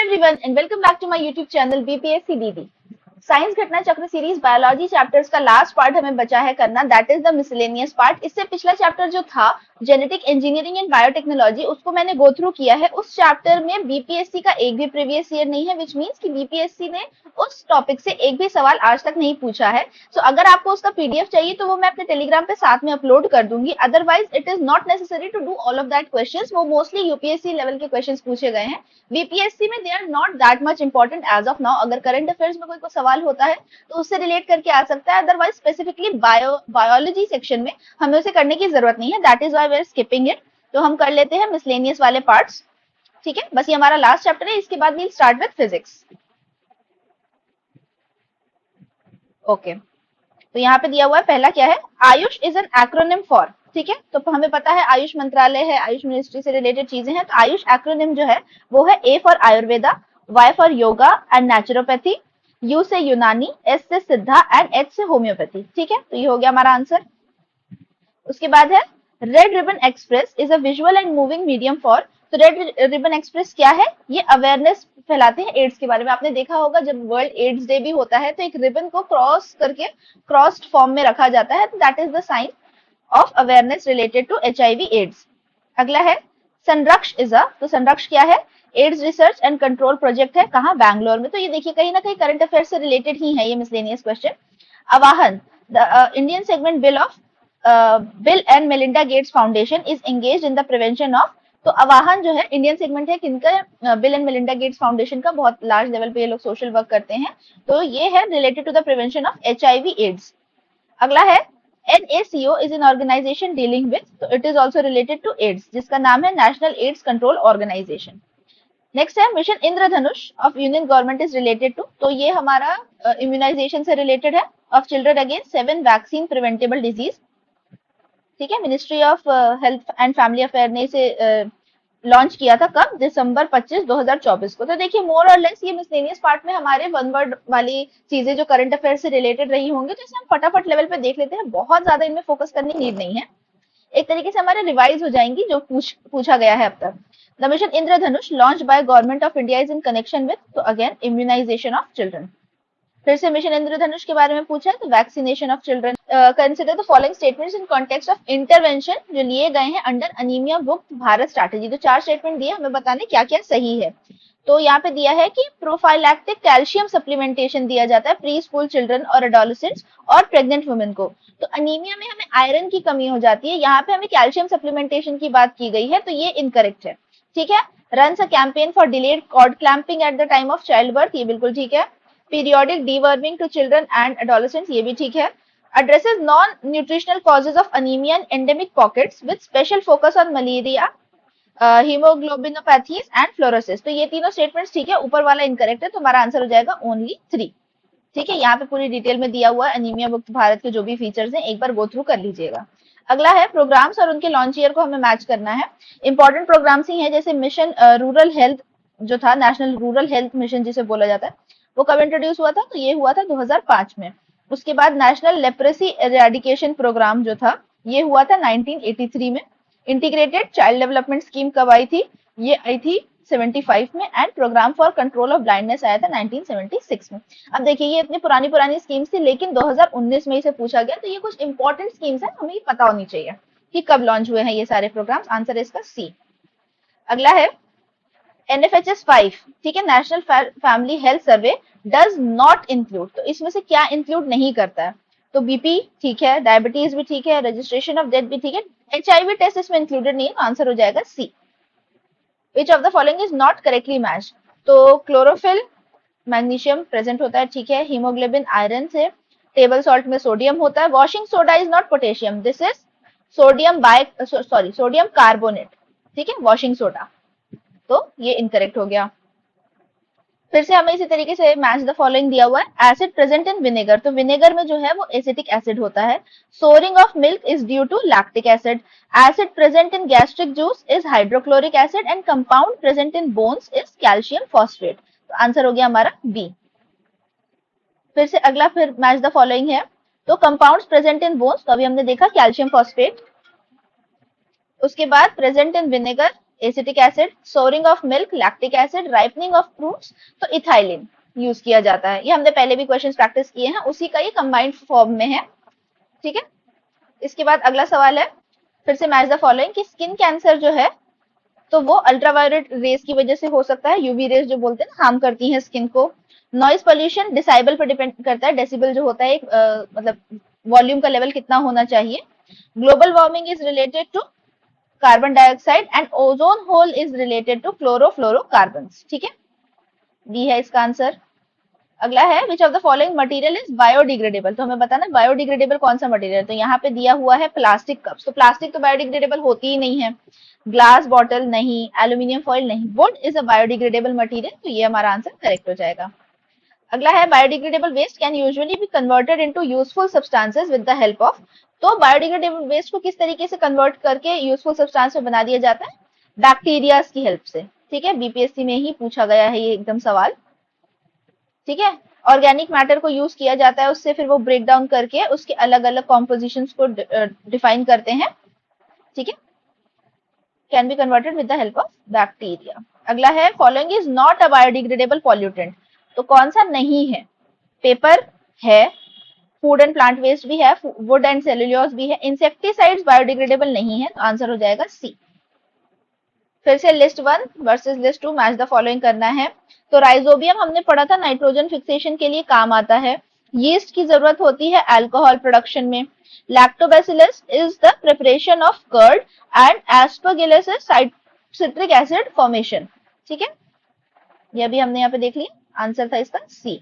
everyone and welcome back to my YouTube channel BPSC DD. Science घटना चक्र series biology chapters का last part हमें बचा है करना, that is the miscellaneous part. इससे पिछला चैप्टर जो था जेनेटिक इंजीनियरिंग एंड बायोटेक्नोलॉजी, उसको मैंने गो थ्रू किया है। उस चैप्टर में बीपीएससी का एक भी प्रीवियस ईयर नहीं है, विच मींस कि बीपीएससी ने उस टॉपिक से एक भी सवाल आज तक नहीं पूछा है। सो अगर आपको उसका पीडीएफ चाहिए तो वो मैं अपने टेलीग्राम पे साथ में अपलोड कर दूंगी। Otherwise it is not necessary to do all of that questions. वो मोस्टली यूपीएससी लेवल के क्वेश्चंस पूछे गए हैं। बीपीएससी में they are not that much important as of now. अगर करंट अफेयर्स में कोई सवाल होता है तो उससे रिलेट करके आ सकता है। अदरवाइज स्पेसिफिकली बायोलॉजी सेक्शन में हमें उसे करने की जरूरत नहीं है, that is why we are skipping it. तो हम कर लेते हैं मिसलेनियस वाले पार्ट्स, ठीक है। बस ये हमारा लास्ट चैप्टर है, इसके बाद we'll start with physics. Okay, तो यहाँ पे दिया हुआ है पहला क्या है, AYUSH is an acronym for, ठीक है। तो हमें पता है आयुष मंत्रालय है, आयुष मिनिस्ट्री से रिलेटेड चीजें हैं। तो आयुष एक्रोनिम जो है वो है A for Ayurveda, Y for yoga and naturopathy, U से यूनानी, एस से सिद्धा एंड एच से होम्योपैथी, ठीक है। तो ये हो गया हमारा आंसर। उसके बाद है red ribbon express is a visual and moving medium for. तो रेड रिबन एक्सप्रेस क्या है, ये अवेयरनेस फैलाते हैं एड्स के बारे में। आपने देखा होगा जब वर्ल्ड एड्स डे भी होता है तो एक रिबन को क्रॉस करके क्रॉस्ड फॉर्म में रखा जाता है, तो that is the sign of awareness related to HIV AIDS. अगला है संरक्ष इज अ, तो संरक्ष क्या है, AIDS research and control project है, कहाँ, बैंगलोर में। तो ये देखिए कहीं ना कहीं करंट अफेयर से रिलेटेड ही है ये miscellaneous question. Avahan, the Indian segment bill of Bill and Melinda Gates Foundation is engaged in the prevention of. तो अवाहन जो है इंडियन सेगमेंट है किनका, Bill and Melinda Gates Foundation का। बहुत लार्ज लेवल पे ये लोग सोशल वर्क करते हैं। तो ये है related to the prevention of HIV AIDS. अगला है NACO is an organization dealing with, तो it is also related to AIDS, जिसका नाम है national AIDS control organisation. Next है mission Indradhanush of union government is related to, तो ये हमारा इम्यूनाइजेशन से रिलेटेड है, of children against 7 vaccine preventable disease, ठीक है। Ministry of health and family affair ने इसे लॉन्च किया था कब, दिसंबर 25, 2024 को। तो देखिए मोर और लेस ये मिसलेनियस पार्ट में हमारे वन वर्ड वाली चीजें जो करंट अफेयर से रिलेटेड रही होंगी, तो इसे हम फटाफट लेवल पे देख लेते हैं। बहुत ज्यादा इनमें फोकस करने की नीड नहीं है, एक तरीके से हमारे रिवाइज हो जाएंगी जो पूछा गया है अब तक। The mission Indradhanush launch by government of India is in connection with, तो अगेन इम्यूनाइजेशन ऑफ चिल्ड्रन। फिर से मिशन इंद्रधनुष के बारे में पूछा है, तो vaccination of children. Consider the following statements in context of intervention जो लिए गए हैं अंडर अनीमिया मुक्त भारत स्ट्रैटेजी। तो 4 स्टेटमेंट दिए, हमें बताने क्या क्या सही है। तो यहाँ पे दिया है कि प्रोफाइलैक्टिक कैल्शियम सप्लीमेंटेशन दिया जाता है प्री स्कूल चिल्ड्रन और एडोलेसेंट्स और प्रेग्नेंट वुमेन को। तो अनीमिया में हमें आयरन की कमी हो जाती है, यहाँ पे हमें कैल्शियम सप्लीमेंटेशन की बात की गई है, तो ये इनकरेक्ट है, ठीक है। Runs a campaign for delayed cord clamping at the time of child birth, ये बिल्कुल ठीक है। Periodic deworming to children and adolescents, ये भी ठीक है। addresses non-nutritional causes of anemia and endemic pockets with special focus on malaria, hemoglobinopathies and fluorosis। तो ये तीनों स्टेटमेंट्स ठीक है, ऊपर वाला इनकरेक्ट है, तो हमारा आंसर हो जाएगा ओनली 3, ठीक है। यहाँ पे पूरी डिटेल में दिया हुआ है अनीमिया मुक्त भारत के जो भी फीचर्स हैं, एक बार गो थ्रू कर लीजिएगा। अगला है प्रोग्राम्स और उनके लॉन्च ईयर को हमें मैच करना है। इंपॉर्टेंट प्रोग्राम्स ही है, जैसे मिशन रूरल हेल्थ जो था, नेशनल रूरल हेल्थ मिशन जिसे बोला जाता है, वो कब इंट्रोड्यूस हुआ था, तो ये हुआ था 2005 में। उसके बाद नेशनल लेप्रेसी एरेडिकेशन प्रोग्राम जो था ये हुआ था 1983 में। इंटीग्रेटेड चाइल्ड डेवलपमेंट स्कीम कब आई थी, ये आई थी 75 में। And programme for control of blindness आया था 1976 में। अब देखिए ये इतनी पुरानी स्कीम्स थी, लेकिन 2019 में इसे पूछा गया, तो ये कुछ इंपॉर्टेंट स्कीम्स है, हमें पता होनी चाहिए कि कब लॉन्च हुए हैं ये सारे प्रोग्राम्स। आंसर है इसका सी। अगला है NFHS 5, ठीक है, national family health survey does not include, तो इसमें से क्या इंक्लूड नहीं करता है, तो बीपी ठीक है, डायबिटीज भी ठीक है, रजिस्ट्रेशन ऑफ डेथ भी ठीक है, एचआईवी टेस्ट इसमें इंक्लूडेड नहीं है, तो आंसर हो जाएगा C. Which of the following is not correctly match, तो क्लोरोफिल मैग्नीशियम प्रेजेंट होता है, ठीक है, हीमोग्लोबिन आयरन से, टेबल सॉल्ट में सोडियम होता है, washing soda is not potassium, this is sodium carbonate, ठीक है, वॉशिंग सोडा, तो ये इनकरेक्ट हो गया। फिर से हमें इसी तरीके से मैच द फॉलोइंग दिया हुआ है, एसिड प्रेजेंट इन विनेगर, तो विनेगर में जो है वो एसिटिक एसिड होता है। Souring of milk is due to lactic acid, acid present in gastric juice is hydrochloric acid and compound present in bones is calcium phosphate, तो answer हो गया हमारा बी। फिर से अगला फिर मैच द फॉलोइंग है, तो कंपाउंड्स प्रेजेंट इन बोन्स, तो अभी हमने देखा कैल्शियम फॉस्फेट। उसके बाद present in vinegar acetic acid, souring of milk, lactic acid, ripening of fruits, तो इथाइलिन यूज किया जाता है। ये हमने पहले भी क्वेश्चन प्रैक्टिस किए हैं, उसी का ये कंबाइंड फॉर्म में है। ठीक है, इसके बाद अगला सवाल है फिर से मैच द फॉलोइंग कि स्किन कैंसर जो है तो वो अल्ट्रावायलेट रेस की वजह से हो सकता है, यूवी रेस जो बोलते हैं ना, हार्म करती हैं स्किन को। नॉइज पोल्यूशन डिसाइबल पर डिपेंड करता है, डेसिबल जो होता है एक मतलब वॉल्यूम का लेवल कितना होना चाहिए। Global warming is related to carbon dioxide and ozone hole is related to chlorofluorocarbon. ठीक है, डी है इसका आंसर। अगला है which of the following material is biodegradable, तो हमें बताना बायोडिग्रेडेबल कौन सा मटेरियल है। तो यहाँ पे दिया हुआ है प्लास्टिक कप्स, तो प्लास्टिक तो बायोडिग्रेडेबल होती ही नहीं है। ग्लास बॉटल नहीं, एल्यूमिनियम फॉइल नहीं, wood is a biodegradable material, तो ये हमारा आंसर करेक्ट हो जाएगा। अगला है biodegradable waste can usually be converted into useful substances with the help of, तो बायोडिग्रेडेबल वेस्ट को किस तरीके से कन्वर्ट करके यूजफुल सब्सटेंस में बना दिया जाता है, बैक्टीरिया की हेल्प से। ठीक है, बीपीएससी में ही पूछा गया है ये एकदम सवाल। ठीक है, ऑर्गेनिक मैटर को यूज किया जाता है, उससे फिर वो ब्रेक डाउन करके उसके अलग अलग कॉम्पोजिशंस को डिफाइन करते हैं। ठीक है, can be converted with the help of bacteria. अगला है following is not a biodegradable pollutant, तो कौन सा नहीं है। पेपर है, फूड एंड प्लांट वेस्ट भी है, वुड एंड सेल्यूलोज भी है, इंसेक्टिसाइड्स बायोडिग्रेडेबल नहीं है, तो आंसर हो जाएगा सी। फिर से list 1 versus list 2 match the following करना है। तो राइजोबियम हमने पढ़ा था नाइट्रोजन फिक्सेशन के लिए काम आता है। यीस्ट की जरूरत होती है अल्कोहल प्रोडक्शन में। Lactobacillus is the preparation of curd and aspergillus is citric acid formation. ठीक है, ये भी हमने यहाँ पे देख लिया, आंसर था इसका सी।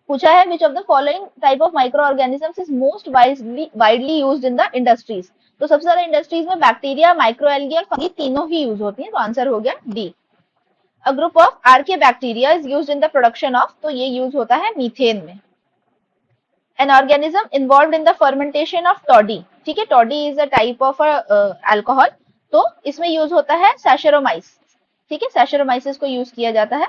पूछा है which of the following type of micro organisms is most widely used in the industries, तो सबसे ज्यादा इंडस्ट्रीज में बैक्टीरिया, माइक्रोएल्गी और फंगी तीनों ही यूज होती हैं, तो आंसर हो गया D. A group of archaebacteria is used in the production of, तो ये यूज होता है मीथेन में। An organism involved in the fermentation of toddy, ठीक है, toddy is a type of alcohol, तो इसमें यूज होता है सैचेरोमाइस। ठीक है, सैचेरोमाइसिस को यूज किया जाता है।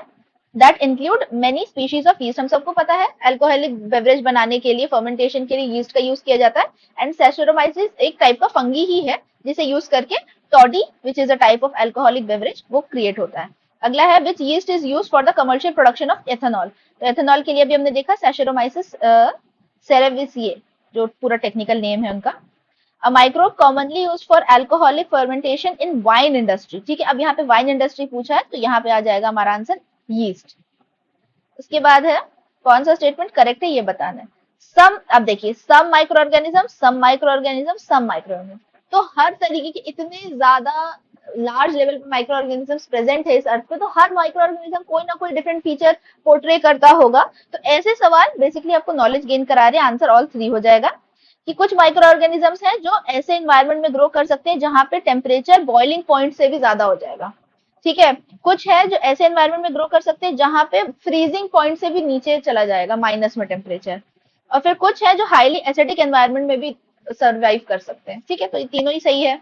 That include many species of yeast, हम सबको पता है अल्कोहलिक बेवरेज बनाने के लिए, फर्मेंटेशन के लिए यीस्ट का यूज किया जाता है। एंड सैचेरोमाइसिस एक टाइप का फंगी ही है जिसे यूज करके toddy which is a type of alcoholic beverage वो क्रिएट होता है। अगला है which yeast is use for the commercial production of ethanol, तो एथेनॉल के लिए भी हमने देखा सैचेरोमाइसिस सेरेविसिए जो पूरा टेक्निकल नेम है उनका। A microbe commonly use for alcoholic fermentation in wine industry. ठीक है, अब यहाँ पे वाइन इंडस्ट्री पूछा है तो यहाँ पे आ जाएगा हमारा आंसर यीस्ट। उसके बाद है कौन सा स्टेटमेंट करेक्ट है ये बताना है। सम, अब देखिए some micro organism, some micro organism, some micro organism, तो हर तरीके के इतने ज्यादा लार्ज लेवल पे माइक्रो ऑर्गेनिजम्स प्रेजेंट है इस अर्थ पे, तो हर माइक्रो ऑर्गेनिज्म कोई ना कोई डिफरेंट फीचर पोर्ट्रे करता होगा। तो ऐसे सवाल बेसिकली आपको नॉलेज गेन करा रहे हैं, आंसर ऑल 3 हो जाएगा। कि कुछ माइक्रो ऑर्गेनिजम्स हैं जो ऐसे एनवायरनमेंट में ग्रो कर सकते हैं जहां पे टेम्परेचर बॉइलिंग पॉइंट से भी ज्यादा हो जाएगा। ठीक है, कुछ है जो ऐसे एनवायरनमेंट में ग्रो कर सकते हैं जहां पे फ्रीजिंग पॉइंट से भी नीचे चला जाएगा माइनस में टेम्परेचर, और फिर कुछ है जो हाईली एसिडिक एनवायरनमेंट में भी सर्वाइव कर सकते हैं। ठीक है, तो ये तीनों ही सही है।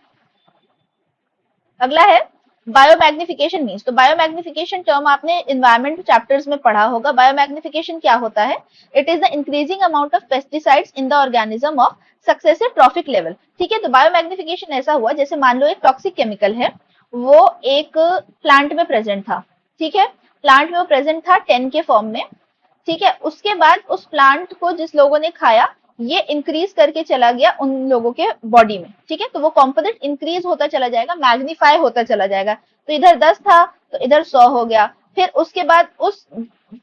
अगला है बायोमैग्निफिकेशन मीन्स, तो बायोमैग्निफिकेशन टर्म आपने एनवायरमेंट चैप्टर्स में पढ़ा होगा। बायोमैग्निफिकेशन क्या होता है, it is the increasing amount of pesticides in the organism of successive trophic level. ठीक है, तो बायोमैग्निफिकेशन ऐसा हुआ जैसे मान लो एक टॉक्सिक केमिकल है, वो एक प्लांट में प्रेजेंट था। ठीक है, प्लांट में वो प्रेजेंट था 10 के फॉर्म में। ठीक है, उसके बाद उस प्लांट को जिस लोगों ने खाया ये इंक्रीज करके चला गया उन लोगों के बॉडी में। ठीक है, तो वो कॉम्पोजिट इंक्रीज होता चला जाएगा, मैग्नीफाई होता चला जाएगा। तो इधर 10 था तो इधर 100 हो गया। फिर उसके बाद उस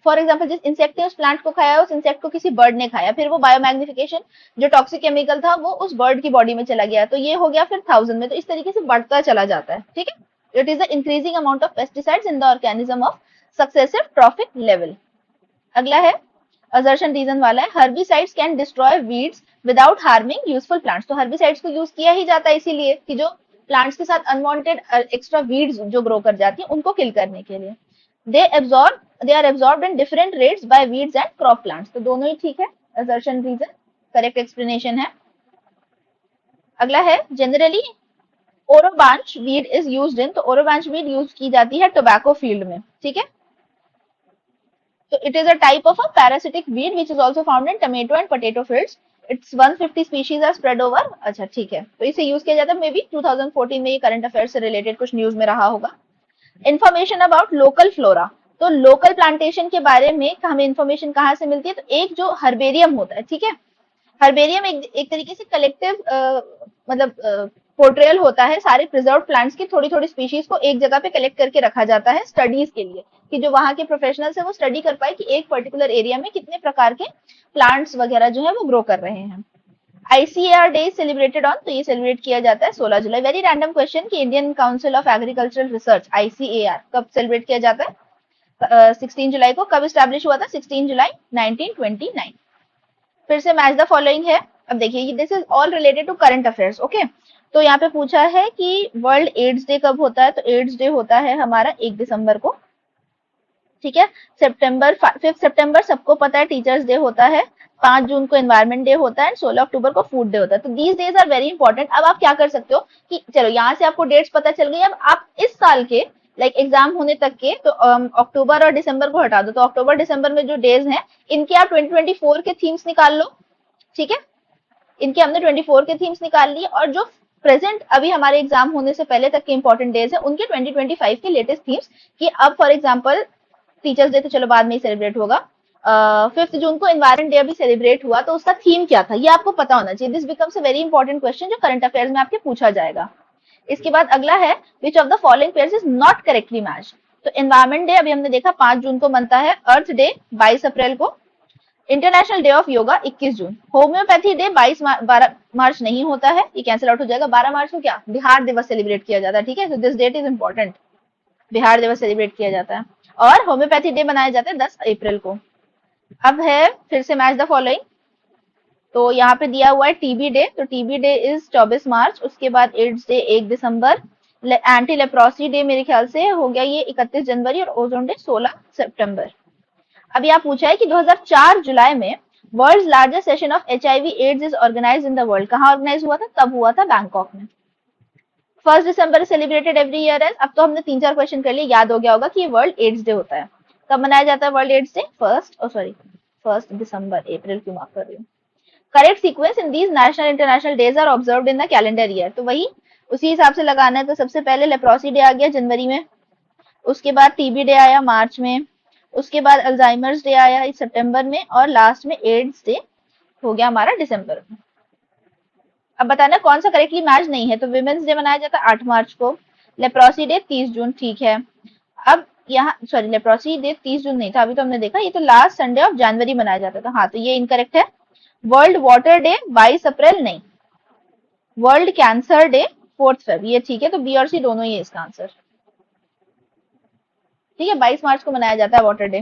फॉर एग्जाम्पल जिस इंसेक्ट ने उस प्लांट को खाया, उस इंसेक्ट को किसी बर्ड ने खाया, फिर वो बायोमैग्निफिकेशन जो टॉक्सिक केमिकल था वो उस बर्ड की बॉडी में चला गया, तो ये हो गया फिर 1000 में। तो इस तरीके से बढ़ता चला जाता है। ठीक है, it is the increasing amount of pesticides in the organism of successive trophic level. अगला है असर्शन रीजन वाला है, herbicides can destroy weeds without harming useful plants, तो हर्बिसाइड्स को यूज किया ही जाता है इसीलिए कि जो प्लांट्स के साथ अनवांटेड एक्स्ट्रा वीड्स जो ग्रो कर जाती है उनको किल करने के लिए। They are absorbed in different rates by weeds and crop plants, तो दोनों ही ठीक है, असर्शन रीजन करेक्ट एक्सप्लेनेशन है। अगला है generally Orobanche weed is used in, तो ओरोबांच वीड यूज की जाती है टोबैको फील्ड में। ठीक है, so it is a type of a parasitic weed which is also found in tomato and potato fields. It's 150 species are spread over, अच्छा ठीक है, तो इसे यूज किया जाता है, मे बी 2014 में ये करंट अफेयर से रिलेटेड कुछ न्यूज में रहा होगा। इंफॉर्मेशन अबाउट लोकल फ्लोरा, तो लोकल प्लांटेशन के बारे में हमें इंफॉर्मेशन कहाँ से मिलती है, तो एक जो हर्बेरियम होता है, ठीक है, हर्बेरियम एक तरीके से कलेक्टिव मतलब पोर्ट्रेयल होता है सारे प्रिजर्व प्लांट्स की, थोड़ी थोड़ी स्पीशीज को एक जगह पे कलेक्ट करके रखा जाता है स्टडीज के लिए, कि जो वहां के प्रोफेशनल्स है वो स्टडी कर पाए कि एक पर्टिकुलर एरिया में कितने प्रकार के प्लांट्स वगैरह जो है वो ग्रो कर रहे हैं। आईसीएआर डे सेलिब्रेटेड ऑन, तो ये सेलिब्रेट किया जाता है 16 जुलाई। वेरी रैंडम क्वेश्चन कि Indian council of agricultural research ICAR कब सेलिब्रेट किया जाता है, 16 जुलाई को। कब स्टैब्लिश हुआ था, 16 जुलाई 1929। फिर से मैच द फॉलोइंग है। अब देखिए this is all related to current affairs, okay. तो यहाँ पे पूछा है कि वर्ल्ड एड्स डे कब होता है, तो एड्स डे होता है हमारा 1 दिसंबर को, ठीक है। 5 सितंबर सबको पता है टीचर्स डे होता है, 5 जून को एनवायरमेंट डे होता है, 16 अक्टूबर को फूड डे होता है। तो these days are very important. अब आप क्या कर सकते हो कि चलो यहाँ से आपको डेट्स पता चल गई, अब आप इस साल के लाइक एग्जाम होने तक के, तो अक्टूबर और दिसंबर को हटा दो, तो अक्टूबर दिसंबर में जो डेज हैं इनके आप 2024 के थीम्स निकाल लो, ठीक है। इनके हमने 24 के थीम्स निकाल लिए, और जो प्रेजेंट अभी हमारे एग्जाम होने से पहले तक के इंपॉर्टेंट डेज है उनके 2025 के लेटेस्ट थीम्स, कि अब फॉर एग्जांपल टीचर्स डे तो चलो बाद में ही सेलिब्रेट होगा, 5 जून को एनवायरमेंट डे अभी सेलिब्रेट हुआ, तो उसका थीम क्या था ये आपको पता होना चाहिए। This becomes a very important question जो करंट अफेयर्स में आपके पूछा जाएगा। इसके बाद अगला है which of the following pairs is not correctly match. तो एनवायरमेंट डे अभी हमने देखा 5 जून को बनता है, अर्थ डे 22 अप्रैल को, international day of yoga 21 June, homeopathy day 12 मार्च नहीं होता है, ये कैंसिल आउट हो जाएगा। 12 मार्च को क्या बिहार दिवस सेलिब्रेट किया जाता है, ठीक है, तो this date is important, Bihar दिवस सेलिब्रेट किया जाता है। और होम्योपैथी डे मनाया जाता है 10 अप्रैल को। अब है फिर से मैच द फॉलोइंग, तो यहाँ पे दिया हुआ है टीबी डे, तो टीबी डे इज 24 मार्च, उसके बाद एड्स डे 1 दिसंबर, एंटी लेप्रोसी डे मेरे ख्याल से हो गया ये 31 जनवरी, और ओजोन डे 16 सितंबर। अब यहाँ पूछा है कि 2004 जुलाई में world largest session of HIV AIDS is organised in the world, कहाँ ऑर्गेनाइज हुआ था, तब हुआ था बैंकॉक में। 1 दिसंबर सेलिब्रेटेड एवरी ईयर है। अब तो हमने 3-4 क्वेश्चन कर लिए, याद हो गया होगा कि वर्ल्ड एड्स डे होता है। कब मनाया जाता है वर्ल्ड एड्स डे, 1 दिसंबर, अप्रैल क्यों मार्क कर रही हूँ। Correct sequence in these national international days are observed in the calendar year, तो वही उसी हिसाब से लगाना है। तो सबसे पहले लेप्रोसी डे आ गया जनवरी में, उसके बाद टीबी डे आया मार्च में, उसके बाद अल्जाइमर्स डे आया इस सितंबर में, और लास्ट में एड्स डे हो गया हमारा दिसंबर में। अब बताना कौन सा करेक्टली मैच नहीं है, तो विमेंस डे मनाया जाता है 8 मार्च को, लेप्रोसी डे 30 जून, ठीक है। अब यहाँ सॉरी लेप्रोसी डे 30 जून नहीं था, अभी तो हमने देखा, ये तो लास्ट संडे ऑफ जनवरी मनाया जाता था, हाँ तो ये इनकरेक्ट है। वर्ल्ड वाटर डे 22 अप्रैल नहीं, वर्ल्ड कैंसर डे 4 फेब, ये ठीक है, तो बी और सी दोनों ही है इसका आंसर, ठीक है। 22 मार्च को मनाया जाता है water day.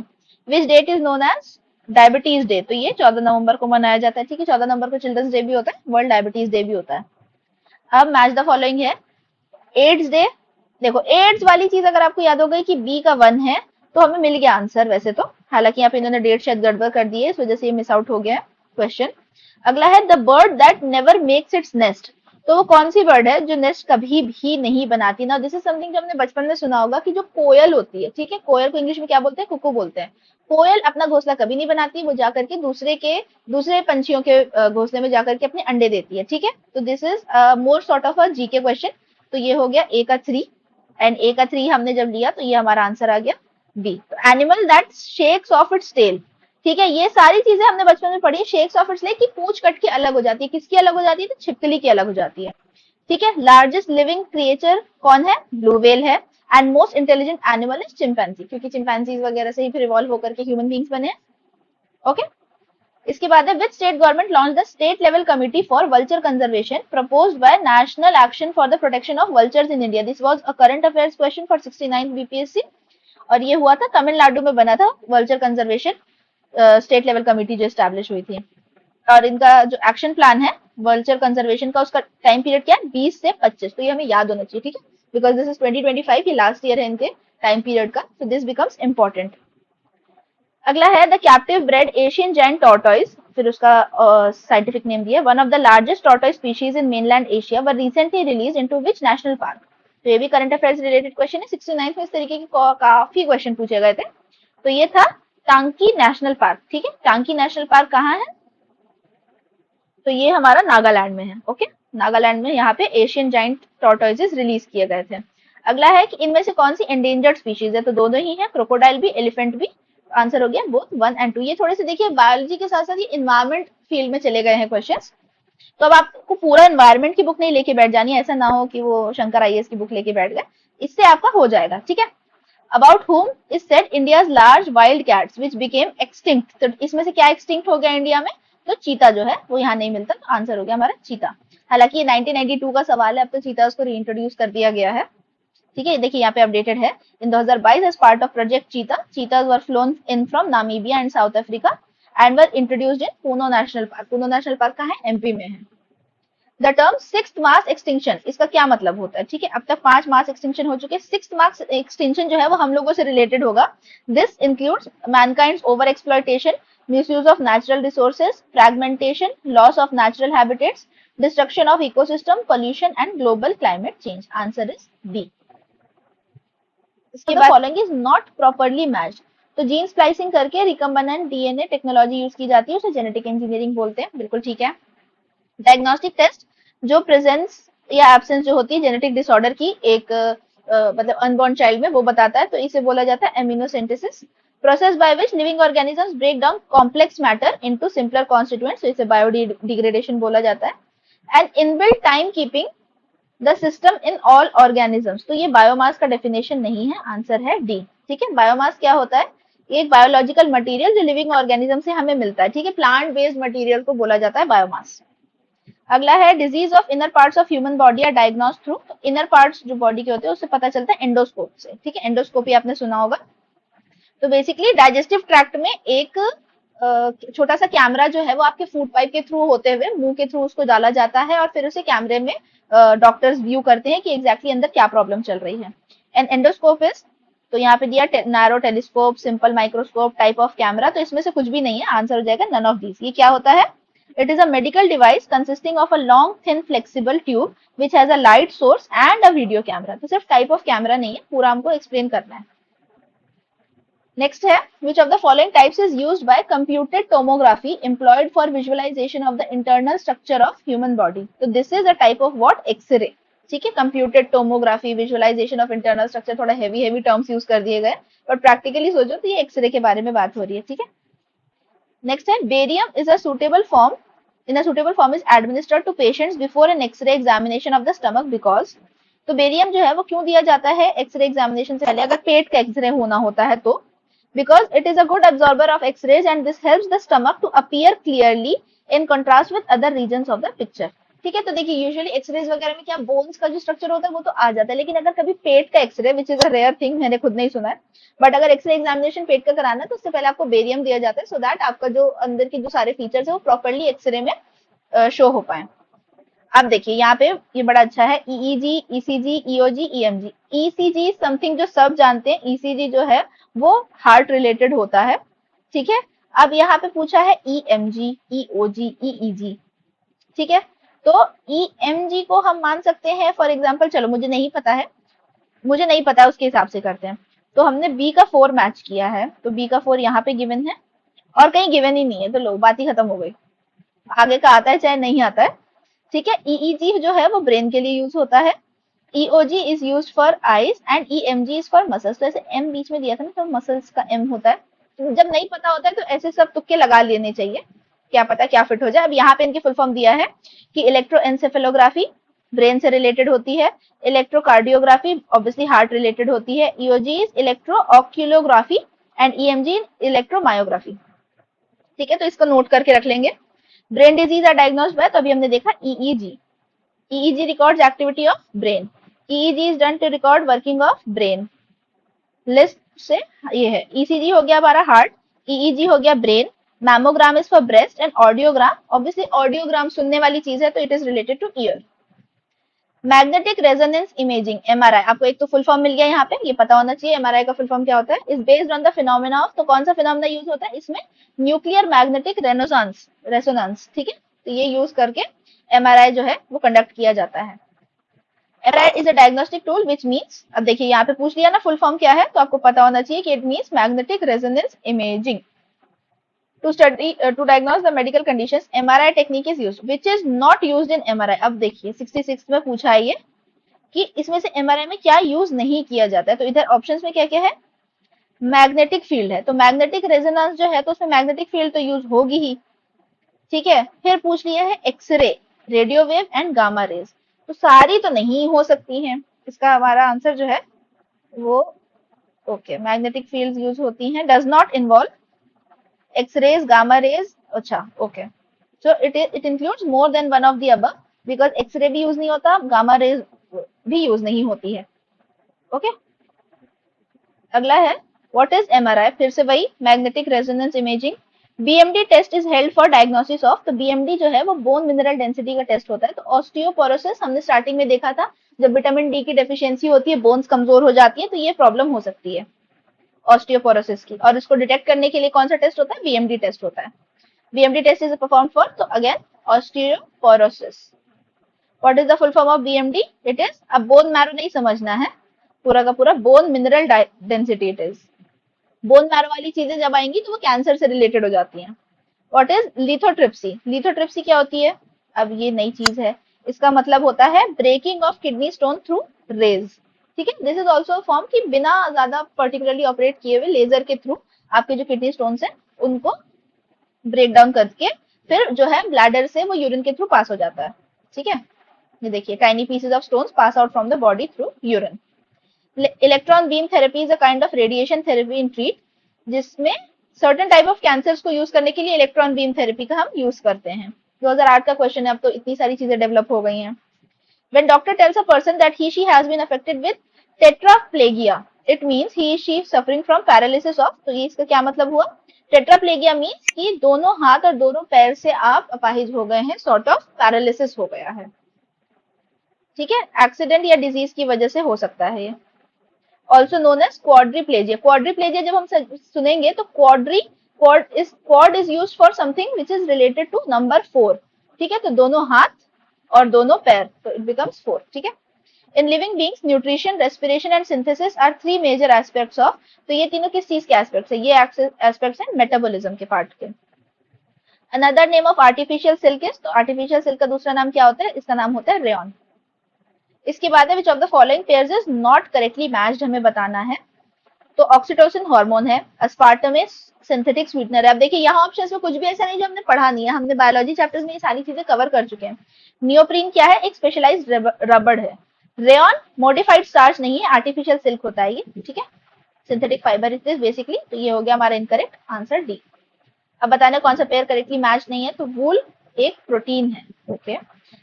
Which date is known as diabetes day, तो ये 14 नवंबर को मनाया जाता है, ठीक है। 14 नवंबर को चिल्ड्रंस डे भी होता है, वर्ल्ड डायबिटीज डे भी होता है। अब मैच द फॉलोइंग है, एड्स डे, देखो एड्स वाली चीज अगर आपको याद हो गई कि बी का 1 है तो हमें मिल गया आंसर वैसे तो, हालांकि यहाँ पे इन्होंने डेट शायद गड़बड़ कर दी है, इस वजह से ये मिस आउट हो गया क्वेश्चन। अगला है the bird that never makes its nest, तो वो कौन सी बर्ड है जो नेस्ट कभी भी नहीं बनाती ना। दिस इज समथिंग जो हमने बचपन में सुना होगा कि जो कोयल होती है, ठीक है, कोयल को इंग्लिश में क्या बोलते हैं, कुकू बोलते हैं। कोयल अपना घोंसला कभी नहीं बनाती, वो जाकर के दूसरे पंछियों के घोंसले में जाकर के अपने अंडे देती है, ठीक है। तो this is more sort of a GK question, तो ये हो गया ए का 3, एंड ए का 3 हमने जब लिया तो ये हमारा आंसर आ गया बी। तो animal that shakes off its tail, ठीक है, ये सारी चीजें हमने बचपन में पढ़ी। शेक्स ऑफ इट्स टेल की पूंछ कट के अलग हो जाती है, किसकी अलग हो जाती है, तो छिपकली की अलग हो जाती है, ठीक है। लार्जेस्ट लिविंग क्रिएचर कौन है, ब्लू व्हेल है। And most intelligent animal is chimpanzee, क्योंकि चिंपैंजीज वगैरह से ही फिर इवॉल्व होकर के ह्यूमन बींग्स बने हैं, ओके। इसके बाद है which state government launch the state level committee for vulture conservation proposed by national action for the protection of vultures in India. This was a current affairs question for 69th BPSC, और ये हुआ था तमिलनाडु में बना था vulture conservation state level committee जो establish हुई थी। और इनका जो एक्शन प्लान है वल्चर कंजर्वेशन का, उसका टाइम पीरियड क्या है, 20 से 25, तो ये हमें याद होना चाहिए, ठीक है, बिकॉज दिस इज 2025, ये लास्ट ईयर है इनके टाइम पीरियड का, so दिस बिकम्स इंपॉर्टेंट। अगला है the captive bred Asian giant tortoise, फिर उसका साइंटिफिक नेम दिया, one of the largest tortoise species in mainland Asia were recently release into which national park. तो ये भी करंट अफेयर्स रिलेटेड क्वेश्चन है, 69th में इस तरीके के काफी क्वेश्चन पूछे गए थे। तो ये था टांकी नेशनल पार्क, ठीक है, टांकी नेशनल पार्क कहाँ है, तो ये हमारा नागालैंड में है। ओके, नागालैंड में यहाँ पे एशियन जाइंट टॉर्टोइजेस रिलीज किए गए थे। अगला है कि इनमें से कौन सी एंडेंजर्ड स्पीशीज है, तो दोनों ही है, क्रोकोडाइल भी, एलिफेंट भी। आंसर हो गया बोथ 1 और 2। ये थोड़े से देखिए बायोलॉजी के साथ साथ ये इन्वायरमेंट फील्ड में चले गए हैं क्वेश्चंस। तो अब आपको पूरा एनवायरनमेंट की बुक नहीं लेके बैठ जानी है, ऐसा ना हो कि वो शंकर आईएएस की बुक लेके बैठ गए, इससे आपका हो जाएगा। ठीक है, about whom is said India's large wild cats which became extinct, तो इसमें से क्या एक्सटिंक्ट हो गया इंडिया में, तो चीता जो है वो यहाँ नहीं मिलता, तो आंसर हो गया हमारा चीता। हालांकि ये 1992 का सवाल है, अब तो चीता को रीइंट्रोड्यूस कर दिया गया है। ठीक है, देखिए यहाँ पे अपडेटेड है, in 2022 as part of project cheetah, cheetahs were flown in from Namibia and South Africa and were introduced in Kuno national park. Kuno national park कहाँ है, एमपी में है। The term sixth mass extinction, इसका क्या मतलब होता है, ठीक है, अब तक 5 मास एक्सटिंक्शन हो चुके, सिक्स्थ मास एक्सटिंक्शन जो है वो हम लोगों से रिलेटेड होगा। This includes mankind's over exploitation, misuse of natural resources, fragmentation, loss of natural habitats, destruction of ecosystem, pollution and global climate change. Answer is B. इसके बाद following is not properly matched, तो gene splicing करके recombinant DNA technology use की जाती है, उसे genetic engineering बोलते हैं, बिल्कुल ठीक है। डायग्नोस्टिक टेस्ट जो प्रेजेंस या एब्सेंस जो होती है जेनेटिक डिसऑर्डर की एक मतलब अनबॉर्न चाइल्ड में, वो बताता है, तो इसे बोला जाता है aminosynthesis. Process by which living organisms break down complex matter into simpler constituents, तो इसे बायोडिग्रेडेशन बोला जाता है। And inbuilt time keeping the system in all organisms, तो ये बायोमास का डेफिनेशन नहीं है, आंसर है डी। ठीक है, बायोमास क्या होता है, ये एक बायोलॉजिकल मटेरियल जो लिविंग ऑर्गेनिज्म से हमें मिलता है। ठीक है, प्लांट बेस्ड मटेरियल को बोला जाता है बायोमास। अगला है disease of inner parts of human body are diagnosed through, तो इनर पार्ट्स जो बॉडी के होते हैं उससे पता चलता है एंडोस्कोप से। ठीक है, एंडोस्कोपी आपने सुना होगा। तो बेसिकली डाइजेस्टिव ट्रैक्ट में एक छोटा सा कैमरा जो है वो आपके फूड पाइप के थ्रू होते हुए मुंह के थ्रू उसको डाला जाता है, और फिर उसे कैमरे में डॉक्टर्स व्यू करते हैं कि एग्जैक्टली अंदर क्या प्रॉब्लम चल रही है। एंड एंडोस्कोप इज, तो यहाँ पे दिया narrow telescope, simple microscope, type of camera, तो इसमें से कुछ भी नहीं है, आंसर हो जाएगा नन ऑफ दीज। ये क्या होता है, it is a medical device consisting of a long thin flexible tube which has a light source and a video camera। तो सिर्फ टाइप ऑफ कैमरा नहीं है, पूरा हमको एक्सप्लेन करना है। नेक्स्ट है which of the following types is used by computed tomography employed for visualization of the internal structure of human body, तो this is a type of what, x-ray। ठीक है, computed tomography, visualisation of internal structure, थोड़ा heavy terms use कर दिए गए, पर practically सोचो तो ये एक्सरे के बारे में बात हो रही है। ठीक है, नेक्स्ट है barium is a suitable form, in a suitable form is administered to patients before an x-ray examination of the stomach because, तो बेरियम जो है वो क्यों दिया जाता है एक्सरे एग्जामिनेशन से पहले, अगर पेट का एक्सरे होना होता है तो, because it is a good absorber of x-rays and this helps the stomach to appear clearly in contrast with other regions of the picture। ठीक है, तो देखिए यूजुअली एक्सरेज वगैरह में क्या बोन्स का जो स्ट्रक्चर होता है वो तो आ जाता है, लेकिन अगर कभी पेट का x-ray, which is a rare thing, मैंने खुद नहीं सुना है, बट अगर एक्सरे एग्जामिनेशन पेट का कराना है तो उससे पहले आपको बेरियम दिया जाता है, सो दैट आपका जो अंदर की जो सारे फीचर्स है वो प्रॉपरली एक्सरे में शो हो पाए। अब देखिए यहाँ पे ये बड़ा अच्छा है, EEG, ECG, EOG, EMG. ECG something जो सब जानते हैं, ईसीजी जो है वो हार्ट रिलेटेड होता है। ठीक है, अब यहाँ पे पूछा है ईएमजी, ईओजी, ईईजी। ठीक है, तो ईएमजी को हम मान सकते हैं फॉर एग्जांपल, चलो मुझे नहीं पता है, उसके हिसाब से करते हैं। तो हमने बी का 4 मैच किया है, तो बी का 4 यहाँ पे गिवन है और कहीं गिवन ही नहीं है, तो लो बात ही खत्म हो गई, आगे का आता है चाहे नहीं आता है। ठीक है, ईईजी जो है वो ब्रेन के लिए यूज होता है, EOG is used for eyes and EMG is for muscles. तो ऐसे एम बीच में दिया था ना, तो मसल्स का एम होता है। तो जब नहीं पता होता है तो ऐसे सब तुक्के लगा लेने चाहिए, क्या पता क्या फिट हो जाए। अब यहाँ पे इनकी फुल फॉर्म दिया है कि इलेक्ट्रोएन्सेफेलोग्राफी ब्रेन से रिलेटेड होती है, इलेक्ट्रोकार्डियोग्राफी ऑब्वियसली हार्ट रिलेटेड होती है, EOG is electrooculography and EMG electromyography. ठीक है, तो इसको नोट करके रख लेंगे। Brain disease are diagnosed by, तो अभी हमने देखा EEG, EEG records activity of brain, EEG is done to record working of brain. List से ये है, ईसीजी हो गया हमारा हार्ट, ईईजी हो गया brain, mammogram is for breast and audiogram, obviously audiogram सुनने वाली चीज है तो it is related two year. Magnetic resonance imaging, MRI, आपको एक तो फुल फॉर्म मिल गया यहाँ पे, ये पता होना चाहिए एमआरआई का फुल फॉर्म क्या होता है, is based on the phenomena of, तो कौन सा फिनोमेना यूज होता है इसमें, न्यूक्लियर मैग्नेटिक रेजोनेंस। ठीक है, तो ये यूज करके एमआरआई जो है वो कंडक्ट किया जाता है। MRI is a diagnostic tool which means, अब देखिए यहाँ पे पूछ लिया ना फुल फॉर्म क्या है, तो आपको पता होना चाहिए कि it means magnetic resonance imaging to diagnose the medical conditions, MRI technique is used, which is not used in MRI. अब देखिए 66 में पूछा है ये कि इसमें से एमआरआई में क्या यूज नहीं किया जाता है, तो इधर ऑप्शंस में क्या क्या है, मैग्नेटिक फील्ड है, तो मैग्नेटिक रेजोनेंस जो है तो उसमें मैग्नेटिक फील्ड तो यूज होगी ही, ठीक है। फिर पूछ लिया है x-ray, radio wave and gamma rays, तो सारी तो नहीं हो सकती हैं, इसका हमारा आंसर जो है वो ओके, मैग्नेटिक फील्ड यूज होती हैं, does not involve X rays gamma rays, अच्छा okay, so it includes more than one of the above, because X ray भी यूज नहीं होता, गामा रेज भी यूज नहीं होती है, ओके। अगला है व्हाट इज एमआरआई, फिर से वही magnetic resonance imaging. BMD test is held for diagnosis of, तो बीएमडी जो है वो बोन मिनरल डेंसिटी का टेस्ट होता है, तो ऑस्टियोपोरोसिस हमने स्टार्टिंग में देखा था, जब विटामिन डी की डेफिशिएंसी होती है, बोन्स कमजोर हो जाती है, तो ये प्रॉब्लम हो सकती है ऑस्टियोपोरोसिस की, और इसको डिटेक्ट करने के लिए कौन सा टेस्ट होता है, बीएमडी टेस्ट होता है। BMD test is perform for, तो again osteoporosis. What is the full form of BMD, it is, अब बोन मैरो नहीं समझना है, पूरा का पूरा bone mineral density it is. Bone marrow वाली चीजें जब आएंगी तो वो कैंसर से रिलेटेड हो जाती हैं। व्हाट इज लिथोट्रिप्सी, लिथोट्रिप्सी क्या होती है, अब ये नई चीज है, इसका मतलब होता है breaking of kidney stone through rays, ठीक है। दिस इज ऑल्सो फॉर्म कि बिना ज्यादा पर्टिकुलरली ऑपरेट किए हुए लेजर के थ्रू आपके जो किडनी स्टोन्स है उनको ब्रेक डाउन करके फिर जो है ब्लैडर से वो यूरिन के थ्रू पास हो जाता है, ठीक है। ये देखिए tiny pieces of stones pass out from the body through urine. Electron beam therapy is a kind of radiation therapy in treat, जिसमें सर्टेन टाइप ऑफ कैंसर्स को यूज करने के लिए इलेक्ट्रॉन बीम थेरेपी का हम यूज करते हैं। 2008 का क्वेश्चन है, अब तो इतनी सारी चीजें डेवलप हो गई हैं। When doctor tells a person that he she has been affected with tetraplegia, it means he she suffering from paralysis of, तो ये इसका क्या मतलब हुआ, टेट्राप्लेगिया मीन्स कि दोनों हाथ और दोनों पैर से आप अपाहिज हो गए हैं, सॉर्ट ऑफ पैरालिसिस हो गया है, ठीक है, एक्सीडेंट या डिजीज की वजह से हो सकता है ये। Also known as quadriplegia, quadriplegia जब हम सुनेंगे तो quad is used for something which is related to number 4, ठीक है, तो दोनों हाथ और दोनों पैर, तो इट बिकम्स 4, ठीक है। In living beings nutrition, respiration and synthesis are 3 major aspects of, तो ये तीनों किस चीज के एस्पेक्ट्स है, ये एस्पेक्ट्स हैं मेटाबॉलिज्म के पार्ट के। Another name of artificial silk is, तो आर्टिफिशियल सिल्क का दूसरा नाम क्या होता है, इसका नाम होता है रेयन। इसके बाद है which of the following pairs is not correctly matched, हमें बताना है, तो ऑक्सीटोसिन हार्मोन है, अस्पार्टम इज सिंथेटिक स्वीटनर है। अब देखिए यहाँ ऑप्शंस में कुछ भी ऐसा नहीं जो हमने पढ़ा नहीं है, हमने बायोलॉजी चैप्टर्स में ये सारी चीजें कवर कर चुके हैं। नियोप्रीन क्या है, एक स्पेशलाइज्ड रबड़ है। रेयन मॉडिफाइड स्टार्च नहीं है, आर्टिफिशियल सिल्क होता है ये, ठीक है, synthetic fibre it is basically, तो ये हो गया हमारा इनकरेक्ट आंसर डी। अब बताना कौन सा पेयर करेक्टली मैच नहीं है, तो वूल एक प्रोटीन है, ओके,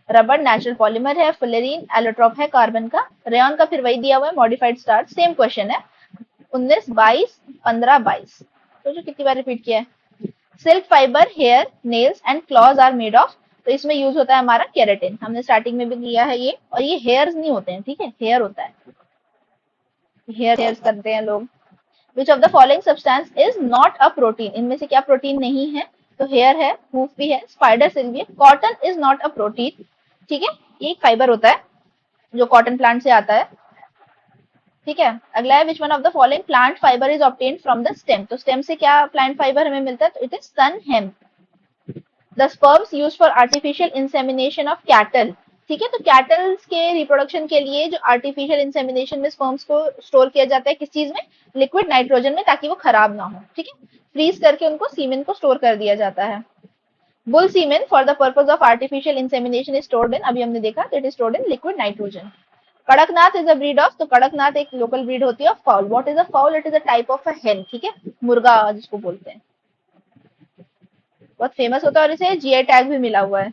रबर नेचुरल पॉलीमर है, फुलेरिन एलोट्रोप है कार्बन का, रेयन का फिर वही दिया हुआ है मॉडिफाइड स्टार्च, सेम क्वेश्चन है 19 22 15 22, तो जो कितनी बार रिपीट किया है। Silk fibre hair nails and claws are made of, तो इसमें यूज होता है हमारा केराटिन, हमने स्टार्टिंग में भी किया है ये, और ये हेयर्स नहीं होते हैं, ठीक है, हेयर होता है, हेयर्स करते हैं लोग। विच of the following substance is not a protein, इनमें से क्या प्रोटीन नहीं है, तो हेयर है, हूफ भी है, स्पाइडर सिल्क भी है, cotton is not a protein, ठीक है, ये एक फाइबर होता है जो कॉटन प्लांट से आता है, ठीक है। अगला है which one of the following plant fibre is obtained from the stem, तो स्टेम से क्या प्लांट फाइबर हमें मिलता है, तो it is sunn hemp. The sperms used for artificial insemination of cattle, ठीक है, तो कैटल्स के रिप्रोडक्शन के लिए जो आर्टिफिशियल इंसेमिनेशन में स्पर्म्स को स्टोर किया जाता है, किस चीज में, लिक्विड नाइट्रोजन में, ताकि वो खराब ना हो, ठीक है, फ्रीज करके उनको सीमेन को स्टोर कर दिया जाता है। Bull semen for the purpose of artificial insemination is stored in, अभी हमने देखा, तो it is stored in liquid nitrogen. Kadaknath is a breed of, तो कड़कनाथ एक लोकल ब्रीड होती है of fowl. What is a fowl, it is a type of a hen, ठीक है, मुर्गा जिसको बोलते हैं, बहुत फेमस होता है और इसे जीआई टैग भी मिला हुआ है,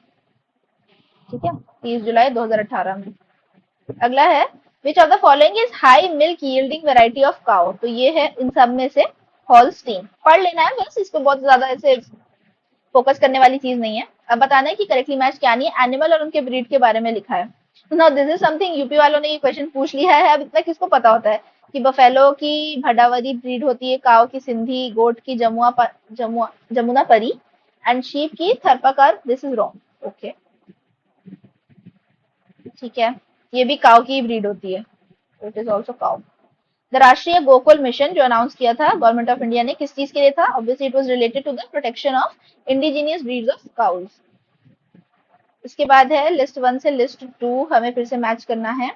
ठीक है, 30 जुलाई 2018 में। अगला है which of the following is high milk yielding variety of cow, तो ये है इन सब में से हॉलस्टीन, पढ़ लेना है बस, इसको बहुत ज्यादा ऐसे फोकस करने वाली चीज नहीं है। अब बताना है कि करेक्टली मैच क्या नहीं है, एनिमल और उनके ब्रीड के बारे में लिखा है। Now this is something UP वालों ने ये क्वेश्चन पूछ लिया है, अब इतना किसको पता होता है कि बफेलो की भडावरी ब्रीड होती है, काव की सिंधी, गोट की जमुना परी एंड शीप की थरपाकार, दिस इज रॉन्ग, ओके, ठीक है, ये भी काव की ब्रीड होती है, इट इज ऑल्सो काव। द राष्ट्रीय गोकुल मिशन जो अनाउंस किया था गवर्नमेंट ऑफ इंडिया ने, किस चीज के लिए था? Obviously it was related to the protection of indigenous breeds of cows. इसके बाद है लिस्ट 1 से लिस्ट 2 हमें फिर से मैच करना है।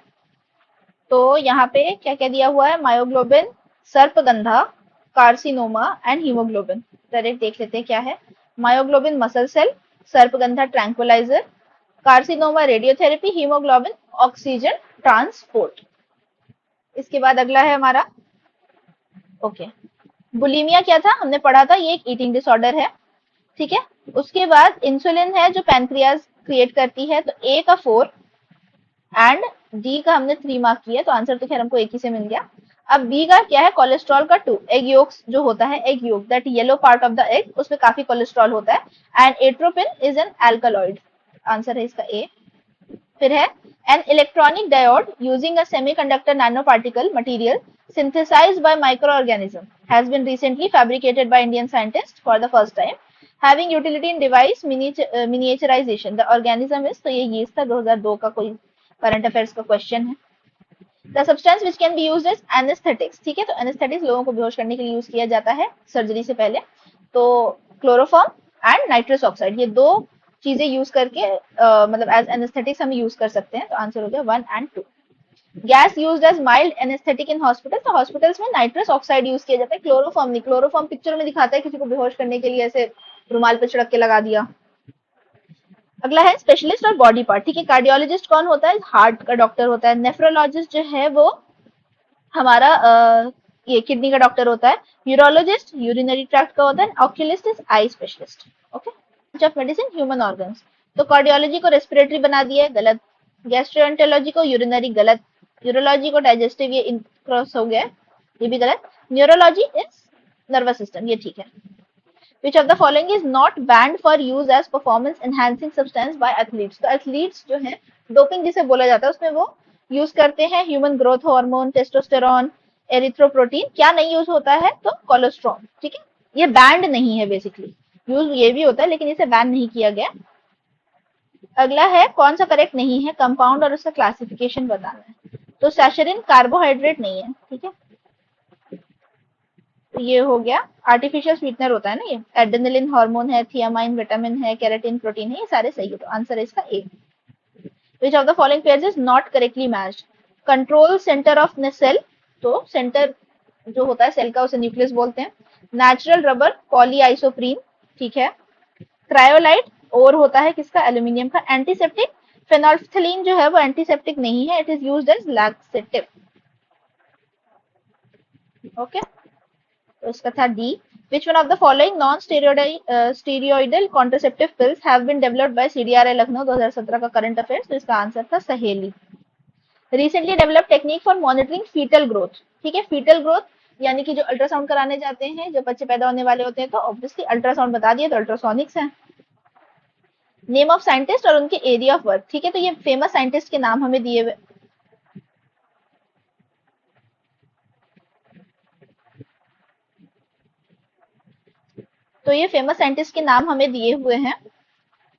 तो यहाँ पे क्या क्या दिया हुआ है? मायोग्लोबिन, सर्पगंधा, कार्सिनोमा एंड हीमोग्लोबिन। डायरेक्ट देख लेते हैं क्या है। मायोग्लोबिन मसल सेल, सर्पगंधा tranquilliser, carcinoma radiotherapy, haemoglobin oxygen transport. इसके बाद अगला है हमारा ओके बुलीमिया। क्या था? हमने पढ़ा था ये एक ईटिंग डिसऑर्डर है, ठीक है। उसके बाद इंसुलिन है जो पैनक्रियाज क्रिएट करती है, तो ए का 4 एंड डी का हमने 3 मार्क किया, तो आंसर तो खैर हमको एक ही से मिल गया। अब बी का क्या है? कोलेस्ट्रॉल का 2। एग योक्स जो होता है, egg yolk that yellow part of the egg, उसमें काफी कोलेस्ट्रॉल होता है and atropine is an alkaloid. Answer है इसका ए। फिर है an electronic diode using a semiconductor nanoparticle material synthesized by microorganism has been recently fabricated by Indian scientists for the first time, having utility in device miniaturization. The organism is, तो ये yeast था, 2002 का कोई current affairs का question है। The substance which can be used as anaesthetics, ठीक है। तो एनेस्थेटिक्स लोगों को बेहोश करने के लिए यूज किया जाता है सर्जरी से पहले। तो क्लोरोफॉर्म एंड नाइट्रस ऑक्साइड, ये दो चीजें यूज करके मतलब एज एनेस्थेटिक्स हम यूज कर सकते हैं। तो आंसर हो गया 1 and 2। Gas used as mild anaesthetic in hospital, तो हॉस्पिटल्स में नाइट्रस ऑक्साइड यूज किया जाता है, क्लोरोफॉर्म नहीं। क्लोरोफॉर्म पिक्चर में दिखाता है किसी को बेहोश करने के लिए ऐसे रुमाल पे छिड़क के लगा दिया। अगला है स्पेशलिस्ट और बॉडी पार्ट, ठीक है। कार्डियोलॉजिस्ट कौन होता है? हार्ट का डॉक्टर होता है। नेफ्रोलॉजिस्ट जो है वो हमारा ये किडनी का डॉक्टर होता है। यूरोलॉजिस्ट यूरिनरी ट्रैक्ट का होता है। Oculist is eye specialist. Okay of medicine human organs, तो कार्डियोलॉजी को रेस्पिरेटरी बना दिया, गलत। गैस्ट्रोएंटरोलॉजी को यूरिनरी, गलत। यूरोलॉजी को डाइजेस्टिव, ये क्रॉस हो गया, ये भी गलत। न्यूरोलॉजी इज नर्वस सिस्टम, ये ठीक है। Which of the following is not banned for use as performance enhancing substance by athletes? तो एथलीट्स जो है डोपिंग जिसे बोला जाता है उसमें वो यूज करते हैं ह्यूमन ग्रोथ हार्मोन, टेस्टोस्टेरोन, एरिथ्रोप्रोटीन। क्या नहीं यूज होता है? तो कोलेस्ट्रॉल, ठीक है। ये बैंड नहीं है, बेसिकली यूज ये भी होता है लेकिन इसे बैन नहीं किया गया। अगला है कौन सा करेक्ट नहीं है? कंपाउंड और उसका क्लासिफिकेशन बताना है। तो सैचरिन कार्बोहाइड्रेट नहीं है, ठीक है। तो ये हो गया आर्टिफिशियल स्वीटनर होता है ना, ये एड्रेनलिन हार्मोन है, थियामाइन विटामिन है, केराटिन प्रोटीन है, ये सारे सही है। तो आंसर है इसका A. Which of the following pairs is not correctly matched? Control centre of the cell, तो सेंटर जो होता है सेल का उसे न्यूक्लियस बोलते हैं। नेचुरल रबर पॉलीआइसोप्रीन, ठीक है। क्रायोलाइट और होता है किसका? एल्यूमिनियम का। एंटीसेप्टिक फेनोल्फ्थलीन जो है वो एंटीसेप्टिक नहीं है, it is used as laxative. Okay तो इसका था D. Which one of the following non-steroidal contraceptive pills have been developed by CDRI Lucknow? 2017 का करंट अफेयर्स, तो इसका आंसर था सहेली। Recently developed technique for monitoring fetal growth, ठीक है। fetal growth यानी कि जो अल्ट्रासाउंड कराने जाते हैं, जब बच्चे पैदा होने वाले होते हैं, तो ऑब्वियसली अल्ट्रासाउंड बता दिए तो अल्ट्रासोनिक्स है। नेम ऑफ साइंटिस्ट और उनके एरिया ऑफ वर्क, ठीक है। तो ये फेमस साइंटिस्ट के नाम हमें दिए हुए, तो ये फेमस साइंटिस्ट के नाम हमें दिए हुए हैं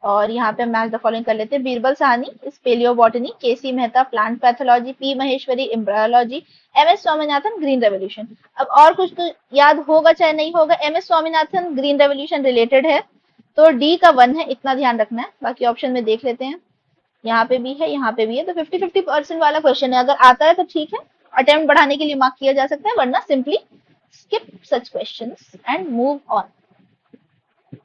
और यहाँ पे मैच द फॉलोइंग कर लेते हैं। Birbal Sahni is palaeobotany, K C Mehta plant pathology, P Maheshwari embryology, M S Swaminathan green revolution. अब और कुछ तो याद होगा चाहे नहीं होगा, M S Swaminathan green revolution related है, तो डी का 1 है, इतना ध्यान रखना है। बाकी ऑप्शन में देख लेते हैं, यहाँ पे भी है, यहाँ पे भी है, तो 50-50% वाला क्वेश्चन है। अगर आता है तो ठीक है, अटेम्प्ट बढ़ाने के लिए मार्क किया जा सकता है, वरना simply skip such questions and move on.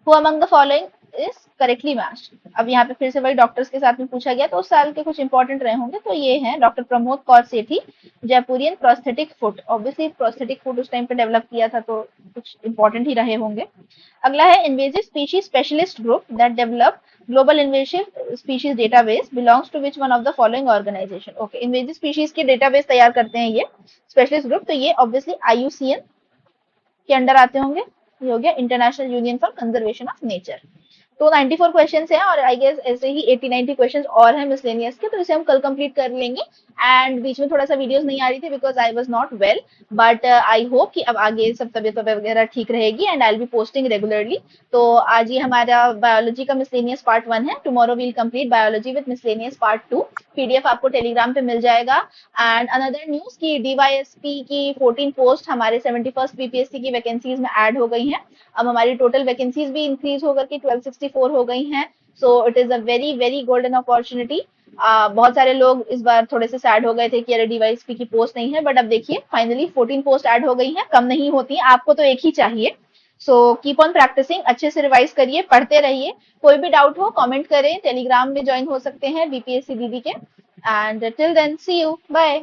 Who among the following is correctly matched? अब यहाँ पे फिर से वही डॉक्टर्स के साथ में पूछा गया, तो उस साल के कुछ इंपॉर्टेंट रहे होंगे। तो ये हैं doctor Pramod Kaur Sethi, Jaipurian prosthetic foot. Obviously prosthetic foot उस टाइम पे डेवलप किया था तो कुछ इंपॉर्टेंट ही रहे होंगे। अगला है invasive species specialist group that develop global invasive species database belongs to which one of the following organisation? Okay invasive species के डेटाबेस तैयार करते हैं ये स्पेशलिस्ट ग्रुप, तो ये ऑब्वियसली IUCN के अंडर आते होंगे। ये हो गया international union for conservation of nature. तो 94 क्वेश्चंस हैं और आई गेस ऐसे ही 80-90 क्वेश्चंस और हैं मिसलेनियस के, तो इसे हम कल कंप्लीट कर लेंगे। एंड बीच में थोड़ा सा वीडियोस नहीं आ रही थी because I was not well, but I hope कि अब आगे सब तबीयत वगैरह ठीक रहेगी and I will be posting regularly. तो आज ये हमारा बायोलॉजी का मिसलेनियस पार्ट 1 है। Tomorrow will complete biology with miscellaneous part 2। PDF आपको टेलीग्राम पे मिल जाएगा। एंड अनदर न्यूज की डीवाईएसपी की 14 पोस्ट हमारे 71st बीपीएससी की वैकेंसीज में ऐड हो गई हैं। अब हमारी टोटल वैकेंसीज भी इंक्रीज होकर के 1264 हो गई हैं। So it is a very very golden opportunity. बहुत सारे लोग इस बार थोड़े से सैड हो गए थे कि अरे डीवाईएसपी की पोस्ट नहीं है, बट अब देखिए फाइनली 14 पोस्ट ऐड हो गई हैं। कम नहीं होती हैं, आपको तो एक ही चाहिए। सो कीप ऑन प्रैक्टिसिंग, अच्छे से रिवाइज करिए, पढ़ते रहिए। कोई भी डाउट हो कमेंट करें, टेलीग्राम में ज्वाइन हो सकते हैं बीपीएससी दीदी के। And till then see you, bye.